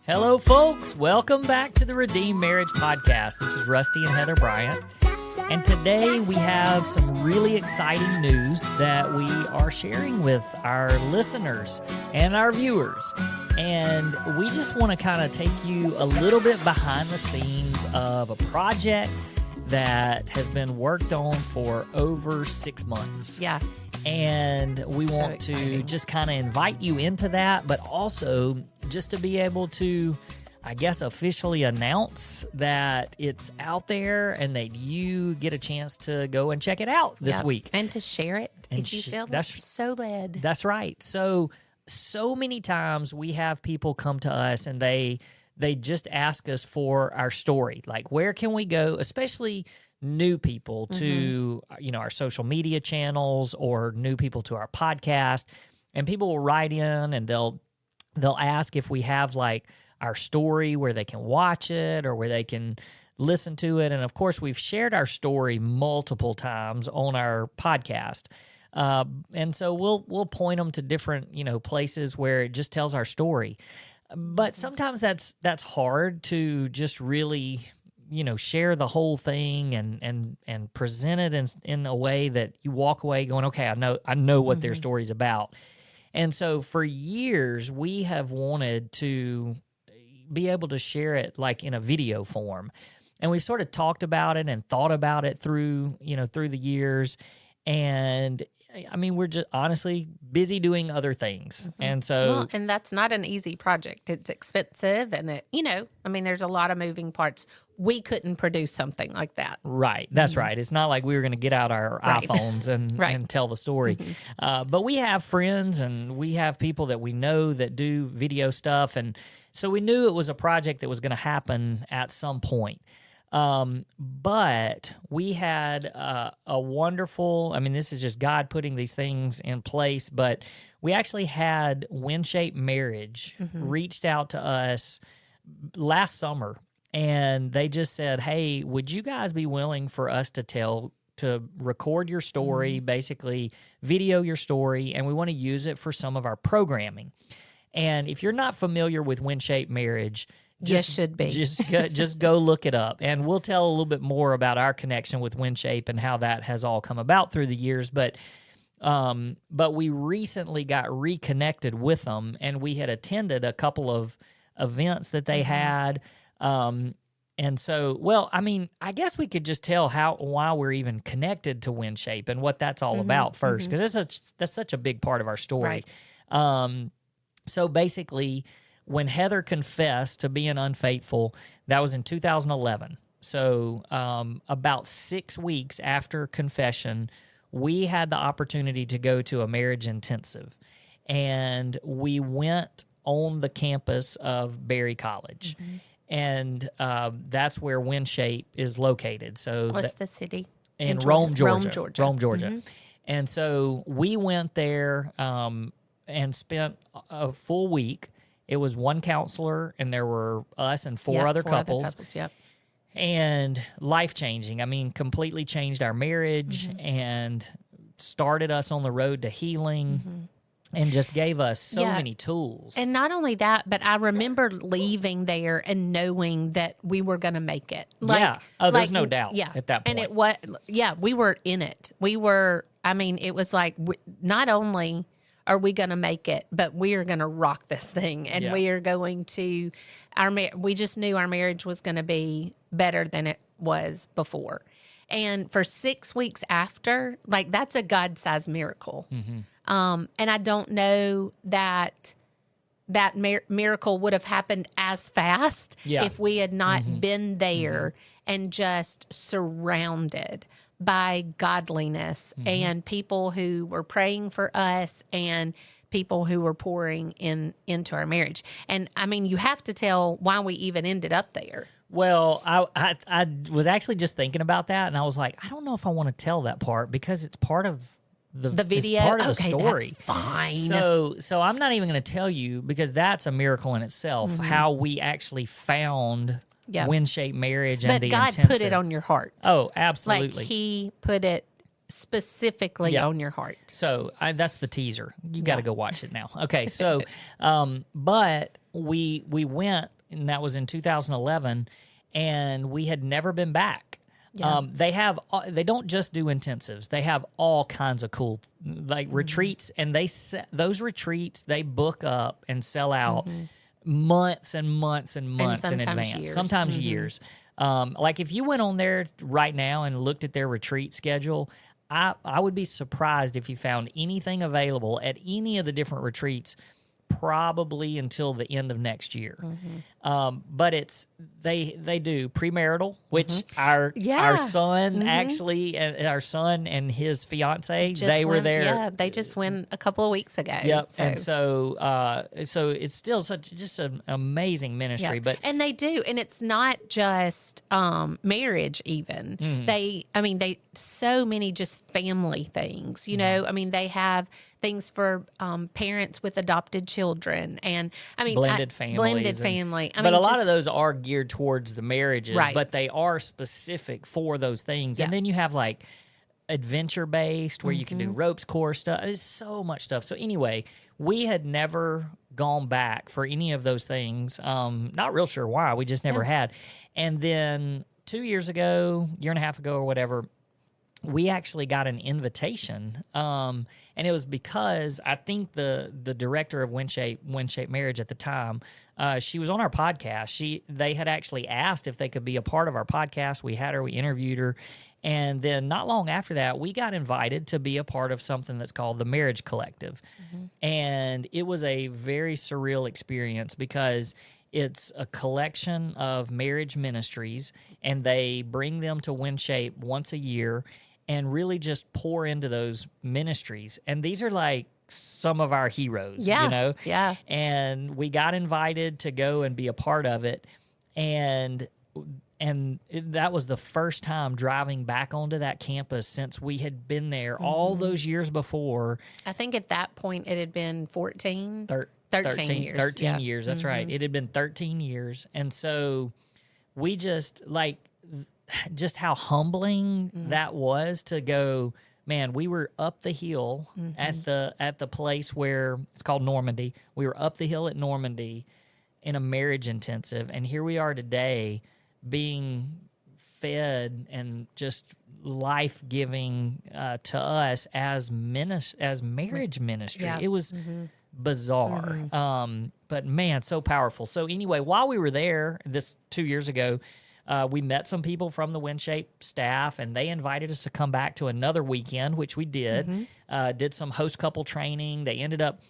Hello, folks. Welcome back to the Redeemed Marriage Podcast. This is Rusty and Heather Bryant. And today we have some really exciting news that we are sharing with our listeners and our viewers. And we just want to kind of take you a little bit behind the scenes of a project that has been worked on for over 6 months. Yeah. And we want to just kind of invite you into that, but also just to be able to, I guess, officially announce that it's out there and that you get a chance to go and check it out this week. And to share it if you feel that's so led. That's right. So many times we have people come to us and they just ask us for our story. Like, where can we go, especially new people to, our social media channels or new people to our podcast. And people will write in and they'll ask if we have like our story where they can watch it or where they can listen to it. And of course, we've shared our story multiple times on our podcast. And so we'll point them to different, places where it just tells our story. But sometimes that's hard to just really, share the whole thing and present it in a way that you walk away going, okay, I know what their story's about. And so for years, we have wanted to be able to share it like in a video form. And we sort of talked about it and thought about it through the years. And I mean, we're just honestly busy doing other things. And so... and that's not an easy project. It's expensive and there's a lot of moving parts. We couldn't produce something like that. Right. That's right. It's not like we were going to get out our iPhones and tell the story. But we have friends and we have people that we know that do video stuff. And so we knew it was a project that was going to happen at some point. But we had a wonderful, this is just God putting these things in place, but we actually had WinShape Marriage reached out to us last summer, and they just said, hey, would you guys be willing for us to record your story, basically video your story, and we want to use it for some of our programming. And if you're not familiar with WinShape Marriage, should be. Just go look it up. And we'll tell a little bit more about our connection with WinShape and how that has all come about through the years. But we recently got reconnected with them, and we had attended a couple of events that they had. And so, I guess we could just tell why we're even connected to WinShape and what that's all about first, because that's such a big part of our story. Right. So basically, when Heather confessed to being unfaithful, that was in 2011. So about 6 weeks after confession, we had the opportunity to go to a marriage intensive. And we went on the campus of Berry College. And that's where WinShape is located. So what's the city? In Rome, Georgia. Rome, Georgia. And so we went there and spent a full week. It was one counselor, and there were us and four other couples. And life-changing. Completely changed our marriage and started us on the road to healing and just gave us so many tools. And not only that, but I remember leaving there and knowing that we were going to make it. There's no doubt at that point. And we were in it. We were, it was like, not only are we going to make it, but we are going to rock this thing. And we are going to, we just knew our marriage was going to be better than it was before. And for 6 weeks after, that's a God-sized miracle. And I don't know that miracle would have happened as fast if we had not been there and just surrounded by godliness and people who were praying for us and people who were pouring into our marriage. And you have to tell why we even ended up there. Well, I was actually just thinking about that, and I was like, I don't know if I want to tell that part because it's part of the video. It's part of the story. That's fine. So I'm not even going to tell you because that's a miracle in itself. How we actually found WinShape Marriage and the intensive. But God put it on your heart. Oh, absolutely. He put it specifically on your heart. So that's the teaser. You got to go watch it now. Okay, so but we went and that was in 2011, and we had never been back. Yeah. They don't just do intensives. They have all kinds of cool retreats, and those retreats they book up and sell out months and months and months in advance. Years. Sometimes years. Like if you went on there right now and looked at their retreat schedule, I would be surprised if you found anything available at any of the different retreats probably until the end of next year. But they do premarital, which our son actually, our son and his fiance, they were there. Yeah, they just went a couple of weeks ago. Yep. And so it's still just an amazing ministry. Yeah. But and they do, and it's not just marriage even. They so many just family things, you know. I mean, they have things for parents with adopted children, and blended family. But a lot of those are geared towards the marriages, right. But they are specific for those things. Yeah. And then you have like adventure based where you can do ropes course stuff. There's so much stuff. So anyway, we had never gone back for any of those things. Not real sure why. We just never had. And then 2 years ago, year and a half ago or whatever, we actually got an invitation, and it was because I think the director of WinShape Marriage at the time, she was on our podcast. They had actually asked if they could be a part of our podcast. We had her, we interviewed her, and then not long after that, we got invited to be a part of something that's called the Marriage Collective, and it was a very surreal experience because it's a collection of marriage ministries, and they bring them to WinShape once a year and really just pour into those ministries. And these are like some of our heroes, you know? Yeah. And we got invited to go and be a part of it. And that was the first time driving back onto that campus since we had been there all those years before. I think at that point it had been 13 years. 13 years, that's right. It had been 13 years. And so we just just how humbling that was to go, man, we were up the hill at the place where it's called Normandy. We were up the hill at Normandy in a marriage intensive, and here we are today being fed and just life-giving to us as marriage ministry. Yeah. It was bizarre. But man, so powerful. So anyway, while we were there this 2 years ago, we met some people from the WinShape staff, and they invited us to come back to another weekend, which we did. Did some host couple training. They ended up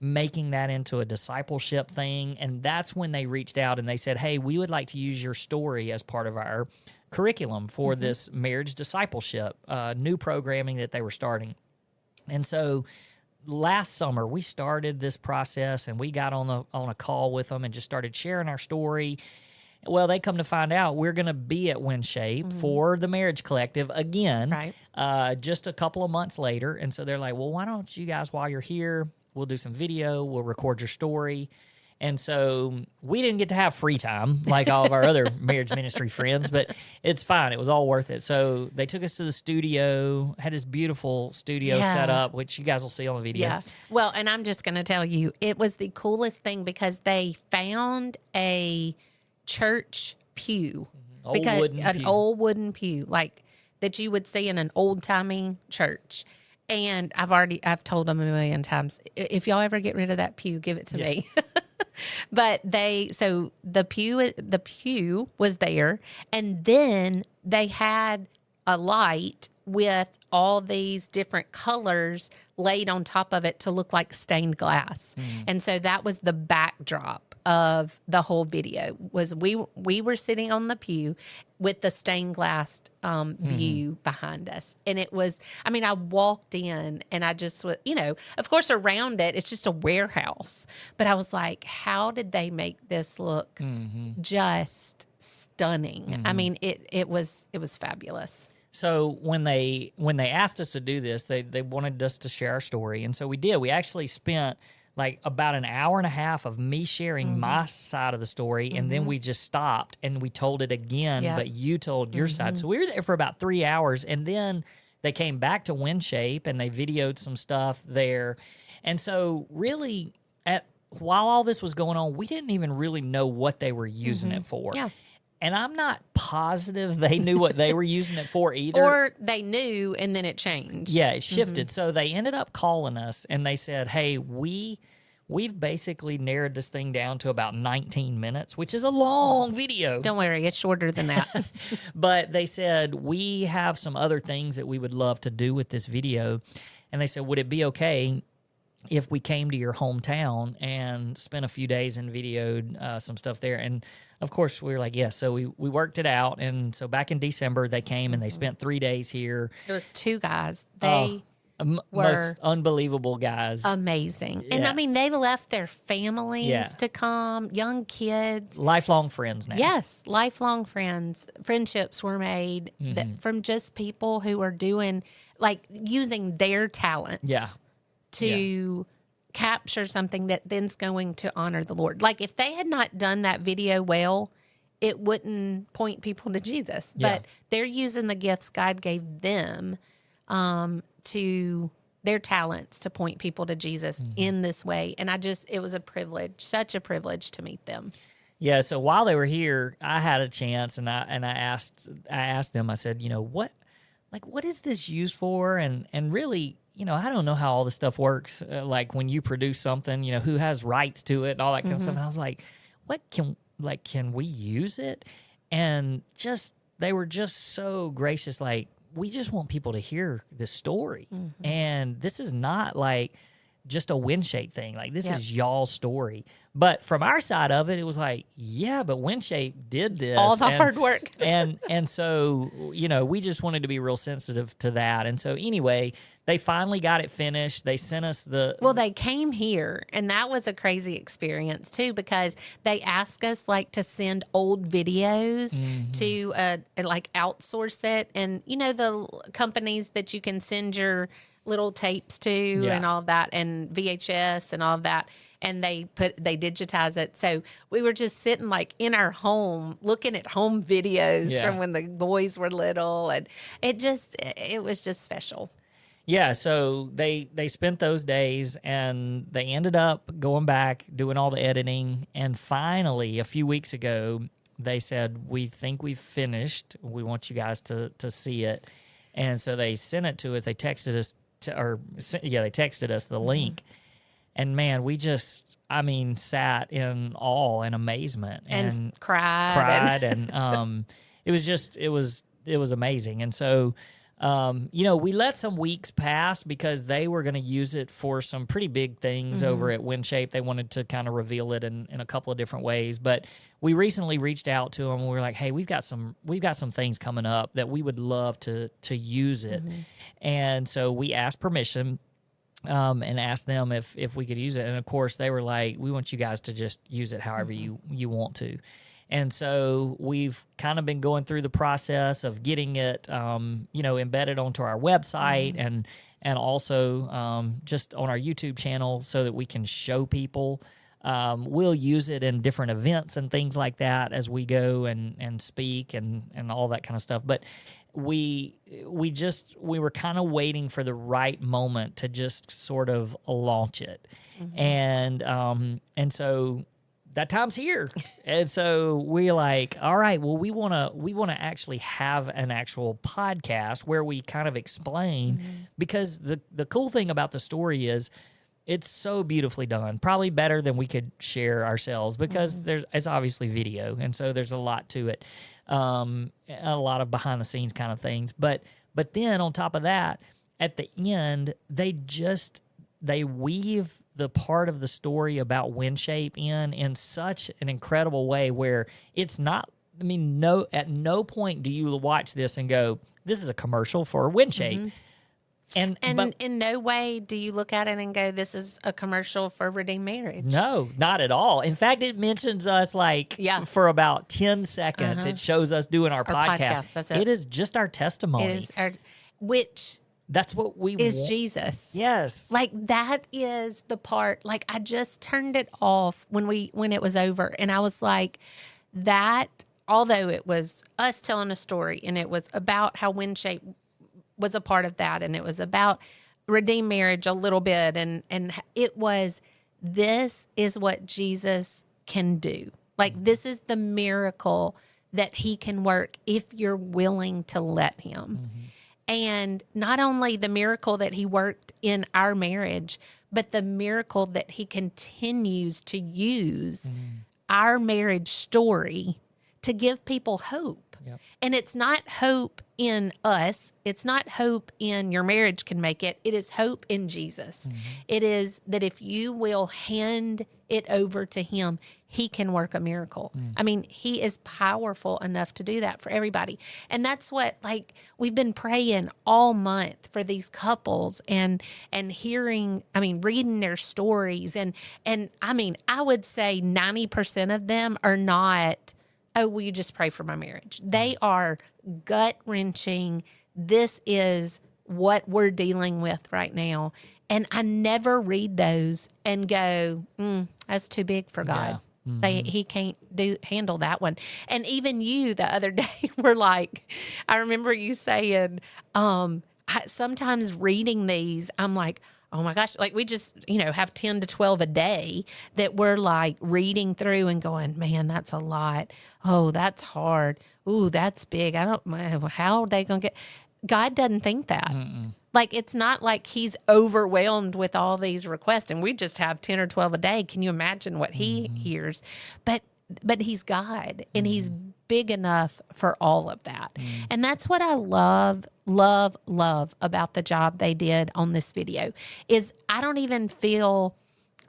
making that into a discipleship thing, and that's when they reached out and they said, hey, we would like to use your story as part of our curriculum for this marriage discipleship, new programming that they were starting. And so last summer, we started this process, and we got on a call with them and just started sharing our story. Well, they come to find out we're going to be at WinShape for the Marriage Collective again, just a couple of months later. And so they're like, well, why don't you guys, while you're here, we'll do some video, we'll record your story. And so we didn't get to have free time like all of our other marriage ministry friends, but it's fine. It was all worth it. So they took us to the studio, had this beautiful studio set up, which you guys will see on the video. Yeah. Well, and I'm just going to tell you, it was the coolest thing because they found a church pew, old wooden pew like that you would see in an old timey church. And I've told them a million times, if y'all ever get rid of that pew, give it to me. But the pew was there, and then they had a light with all these different colors laid on top of it to look like stained glass. And so that was the backdrop of the whole video. Was we were sitting on the pew with the stained glass view behind us. And it was, I walked in and I just was, of course around it, it's just a warehouse. But I was like, how did they make this look just stunning? It was fabulous. So when they asked us to do this, they wanted us to share our story. And so we did. We actually spent like about an hour and a half of me sharing my side of the story, and then we just stopped and we told it again, but you told your side. So we were there for about 3 hours, and then they came back to WinShape and they videoed some stuff there. And so really while all this was going on, we didn't even really know what they were using it for. Yeah. And I'm not positive they knew what they were using it for either. Or they knew and then it changed. Yeah, it shifted. So they ended up calling us and they said, hey, we've basically narrowed this thing down to about 19 minutes, which is a long video. Don't worry, it's shorter than that. But they said, we have some other things that we would love to do with this video. And they said, would it be okay if we came to your hometown and spent a few days and videoed some stuff there? And of course, we were like, yes. So we worked it out. And so back in December, they came and they spent 3 days here. It was 2 guys. They were most unbelievable guys. amazing. Yeah. And I mean, they left their families to come, young kids. Lifelong friends now. Yes, lifelong friends. Friendships were made from just people who are doing, like, using their talents to capture something that then's going to honor the Lord. Like, if they had not done that video well, it wouldn't point people to Jesus. But they're using the gifts God gave them to their talents to point people to Jesus in this way. And it was a privilege, such a privilege to meet them. Yeah. So while they were here, I had a chance, and I asked them. I said, what is this used for? And really, I don't know how all this stuff works. Like when you produce something, who has rights to it, and all that kind of stuff. And I was like, can we use it? And they were just so gracious. Like, we just want people to hear this story. And this is not like just a WinShape thing. Like, this is y'all's story. But from our side of it, it was like, yeah, but WinShape did this. All the hard work. and so, we just wanted to be real sensitive to that. And so anyway, they finally got it finished. They sent us they came here, and that was a crazy experience too, because they asked us to send old videos to outsource it. And the companies that you can send your little tapes to and all of that, and VHS and all of that. And they digitize it. So we were just sitting in our home looking at home videos from when the boys were little. And it was just special. Yeah, so they spent those days, and they ended up going back, doing all the editing, and finally, a few weeks ago, they said, we think we've finished. We want you guys to see it. And so they sent it to us. They texted us, they texted us the link. And man, we just, sat in awe and amazement. And cried. And it was amazing. And so, we let some weeks pass because they were going to use it for some pretty big things over at WinShape. They wanted to kind of reveal it in a couple of different ways. But we recently reached out to them. We were like, hey, we've got some things coming up that we would love to use it. And so we asked permission. And asked them if we could use it. And of course, they were like, we want you guys to just use it however you want to. And so we've kind of been going through the process of getting it, embedded onto our website and also just on our YouTube channel so that we can show people. We'll use it in different events and things like that as we go and speak and all that kind of stuff. But we were kind of waiting for the right moment to just sort of launch it. And so that time's here. And so we're like, all right, well, we want to actually have an actual podcast where we kind of explain, because the cool thing about the story is it's so beautifully done, probably better than we could share ourselves, because it's obviously video. And so there's a lot to it. A lot of behind the scenes kind of things. But then on top of that, at the end, they weave the part of the story about WinShape in such an incredible way where it's not, at no point do you watch this and go, this is a commercial for WinShape. And in no way do you look at it and go, this is a commercial for Redeemed Marriage. No, not at all. In fact, it mentions us for about 10 seconds. It shows us doing our podcast. That's it. It is just our testimony. It is which that's what we is want. Jesus. Yes. That is the part. I just turned it off when it was over, and I was like, that, although it was us telling a story and it was about how WinShape was a part of that, and it was about Redeemed Marriage a little bit, and it was this is what Jesus can do. Like, this is the miracle that he can work if you're willing to let him. And not only the miracle that he worked in our marriage, but the miracle that he continues to use our marriage story to give people hope. Yep. And it's not hope in us. It's not hope in your marriage can make it. It is hope in Jesus. It is that if you will hand it over to him, he can work a miracle. I mean, he is powerful enough to do that for everybody. And that's what, like, we've been praying all month for these couples and hearing, I mean, reading their stories. And I mean, I would say 90% of them are not, oh, will you just pray for my marriage? They are gut-wrenching. This is what we're dealing with right now. And I never read those and go, that's too big for God. He can't handle that one. And even you the other day were like, I remember you saying, sometimes reading these, I'm like, oh my gosh, like we just, have 10 to 12 a day that we're like reading through and going, man, that's a lot. Oh, that's hard. Ooh, that's big. I don't know how they going to get. God doesn't think that. Like, it's not like he's overwhelmed with all these requests and we just have 10 or 12 a day. Can you imagine what he hears? But he's God and he's big enough for all of that. And that's what I love about the job they did on this video is I don't even feel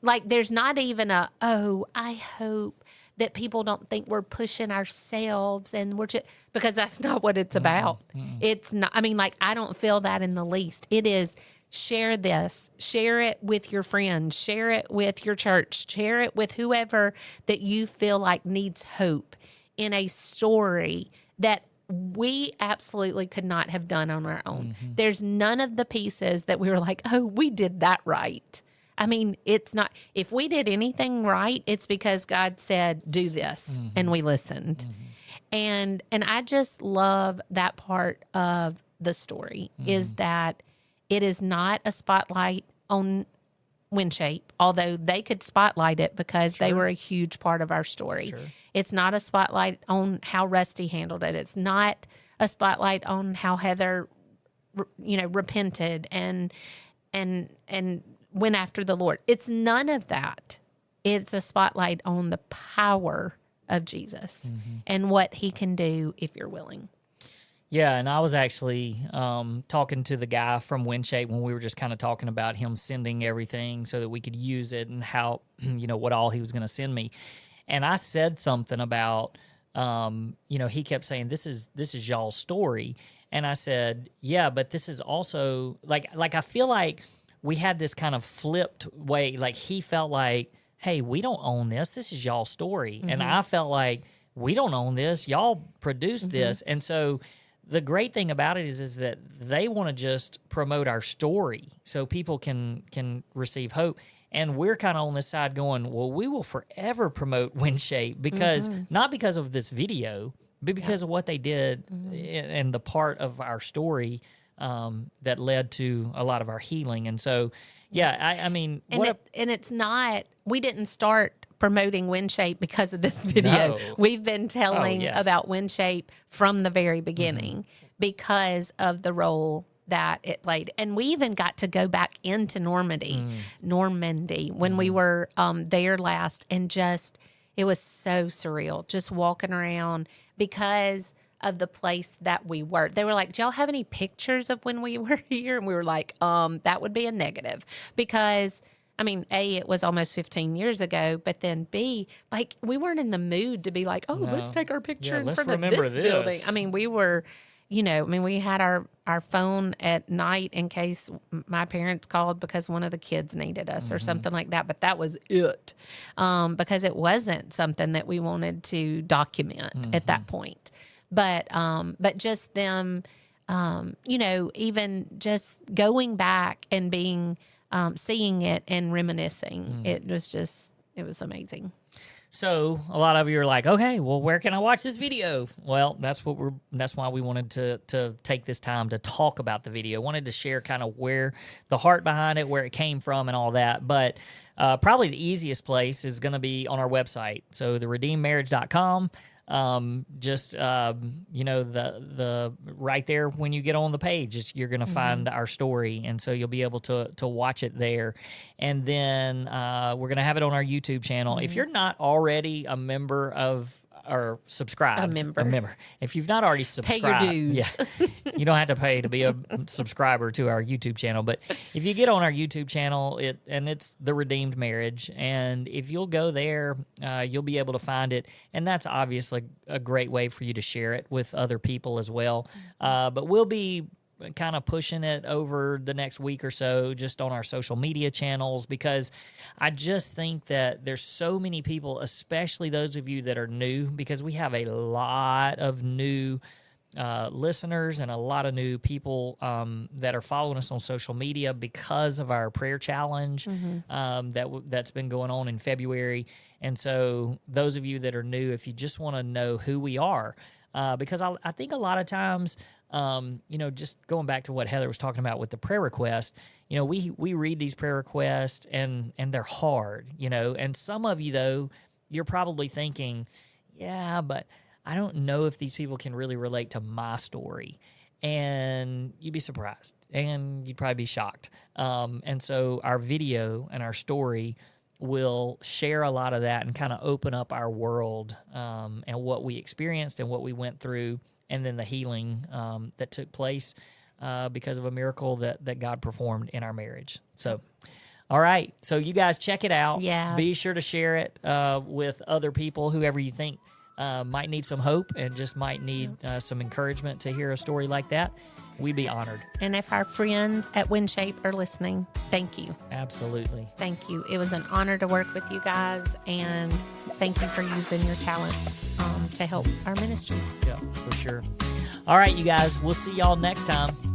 like there's not even I hope that people don't think we're pushing ourselves and we're just, because that's not what it's about. It's not, I mean, like, I don't feel that in the least. It is share this, share it with your friends, share it with your church, share it with whoever that you feel like needs hope in a story that we absolutely could not have done on our own. There's none of the pieces that we were like, oh, we did that right. I mean, it's not, if we did anything right, it's because God said, do this, and we listened. And I just love that part of the story is that it is not a spotlight on WinShape, although they could spotlight it because they were a huge part of our story. It's not a spotlight on how Rusty handled it. It's not a spotlight on how Heather, repented and went after the Lord. It's none of that. It's a spotlight on the power of Jesus and what he can do if you're willing. Yeah, and I was actually talking to the guy from WinShape when we were just kind of talking about him sending everything so that we could use it and how, what all he was going to send me. And I said something about, he kept saying, this is y'all's story. And I said, yeah, but this is also, like I feel like we had this kind of flipped way. Like, he felt like, hey, we don't own this. This is y'all's story. And I felt like, we don't own this. Y'all produced this. And so the great thing about it is that they want to just promote our story so people can receive hope. And we're kind of on this side going, well, we will forever promote WinShape because not because of this video, but because of what they did and the part of our story that led to a lot of our healing. And so, I mean, it's not, we didn't start promoting WinShape because of this video. No. We've been telling about WinShape from the very beginning because of the role that it played. And we even got to go back into Normandy when we were there last, and just, it was so surreal just walking around because of the place that we were. They were like, do y'all have any pictures of when we were here? And we were like, that would be a negative because, I mean, A, it was almost 15 years ago, but then B, like, we weren't in the mood to be like, let's take our picture in front of this building. I mean, we were, we had our phone at night in case my parents called because one of the kids needed us or something like that. But that was it, because it wasn't something that we wanted to document at that point. But just them, even just going back and being, seeing it and reminiscing, it was amazing. So a lot of you are like, okay, well, where can I watch this video? Well, that's why we wanted to take this time to talk about the video. Wanted to share kind of where the heart behind it, where it came from, and all that. But probably the easiest place is going to be on our website. So theredeemedmarriage.com. The right there when you get on the page, you're going to find our story, and so you'll be able to watch it there. And then we're going to have it on our YouTube channel. If you're not already a member of or subscribed, a member. If you've not already subscribed, pay your dues. You don't have to pay to be a subscriber to our YouTube channel. But if you get on our YouTube channel, it's The Redeemed Marriage, and if you'll go there, you'll be able to find it. And that's obviously a great way for you to share it with other people as well. But we'll be kind of pushing it over the next week or so just on our social media channels, because I just think that there's so many people, especially those of you that are new, because we have a lot of new listeners and a lot of new people that are following us on social media because of our prayer challenge that's been going on in February. And so those of you that are new, if you just want to know who we are, because I think a lot of times, just going back to what Heather was talking about with the prayer request, we read these prayer requests and they're hard, and some of you, though, you're probably thinking, yeah, but I don't know if these people can really relate to my story. And you'd be surprised and you'd probably be shocked. And so our video and our story will share a lot of that and kind of open up our world and what we experienced and what we went through, and then the healing that took place because of a miracle that God performed in our marriage. So, all right. So you guys check it out. Yeah. Be sure to share it with other people, whoever you think might need some hope and just might need some encouragement to hear a story like that. We'd be honored. And if our friends at WinShape are listening, thank you. Absolutely. Thank you. It was an honor to work with you guys, and thank you for using your talents to help our ministry. Yeah, for sure. All right, you guys, we'll see y'all next time.